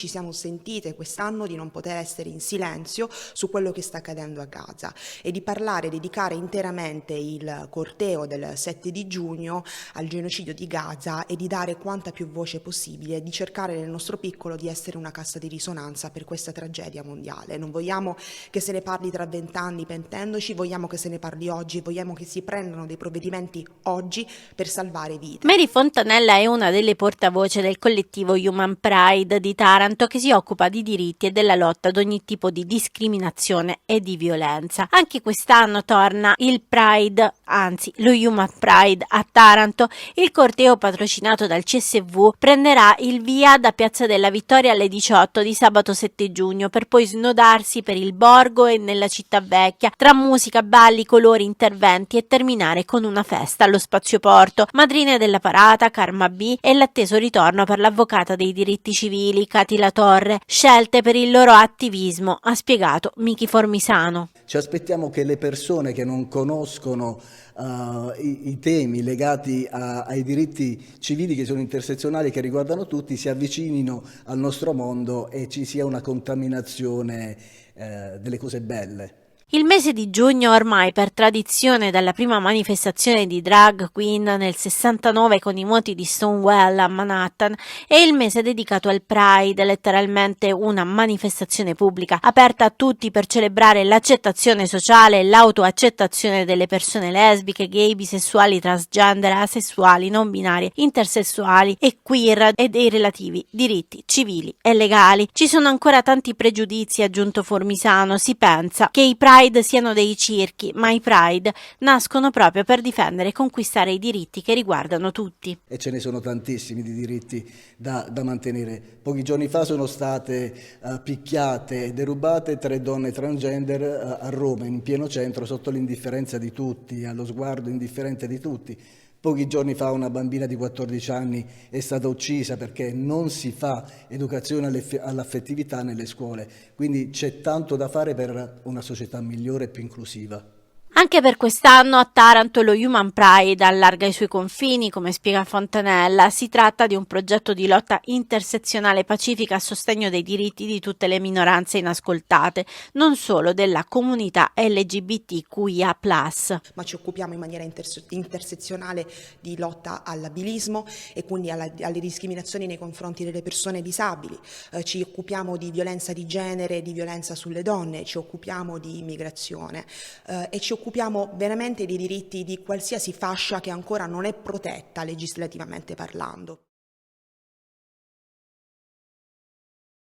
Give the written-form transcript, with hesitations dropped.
Ci siamo sentite quest'anno di non poter essere in silenzio su quello che sta accadendo a Gaza e di dedicare interamente il corteo del 7 di giugno al genocidio di Gaza e di dare quanta più voce possibile, di cercare nel nostro piccolo di essere una cassa di risonanza per questa tragedia mondiale. Non vogliamo che se ne parli tra 20 anni pentendoci, vogliamo che se ne parli oggi, vogliamo che si prendano dei provvedimenti oggi per salvare vite. Mary Fontanella è una delle portavoce del collettivo Human Pride di Taranto, che si occupa di diritti e della lotta ad ogni tipo di discriminazione e di violenza. Anche quest'anno torna il Pride, anzi lo Human Pride a Taranto. Il corteo patrocinato dal CSV prenderà il via da Piazza della Vittoria alle 18 di sabato 7 giugno per poi snodarsi per il borgo e nella città vecchia tra musica, balli, colori, interventi e terminare con una festa allo Spazio Porto. Madrine della parata Karma B e l'atteso ritorno per l'avvocata dei diritti civili Cati La Torre, scelte per il loro attivismo, ha spiegato Miki Formisano. Ci aspettiamo che le persone che non conoscono i temi legati ai diritti civili che sono intersezionali, che riguardano tutti, si avvicinino al nostro mondo e ci sia una contaminazione delle cose belle. Il mese di giugno ormai per tradizione, dalla prima manifestazione di drag queen nel 69 con i moti di Stonewall a Manhattan, è il mese dedicato al Pride, letteralmente una manifestazione pubblica aperta a tutti per celebrare l'accettazione sociale e l'autoaccettazione delle persone lesbiche, gay, bisessuali, transgender, asessuali, non binarie, intersessuali e queer e dei relativi diritti civili e legali. Ci sono ancora tanti pregiudizi, ha aggiunto Formisano. Si pensa che i Pride siano dei circhi, ma i Pride nascono proprio per difendere e conquistare i diritti che riguardano tutti. E ce ne sono tantissimi di diritti da mantenere. Pochi giorni fa sono state picchiate e derubate 3 donne transgender a Roma, in pieno centro, sotto l'indifferenza di tutti, allo sguardo indifferente di tutti. Pochi giorni fa una bambina di 14 anni è stata uccisa perché non si fa educazione all'affettività nelle scuole, quindi c'è tanto da fare per una società migliore e più inclusiva. Anche per quest'anno a Taranto lo Human Pride allarga i suoi confini, come spiega Fontanella. Si tratta di un progetto di lotta intersezionale pacifica a sostegno dei diritti di tutte le minoranze inascoltate, non solo della comunità LGBTQIA+. Ma ci occupiamo in maniera intersezionale di lotta all'abilismo e quindi alle discriminazioni nei confronti delle persone disabili, ci occupiamo di violenza di genere, di violenza sulle donne, ci occupiamo di immigrazione e ci occupiamo veramente dei diritti di qualsiasi fascia che ancora non è protetta legislativamente parlando.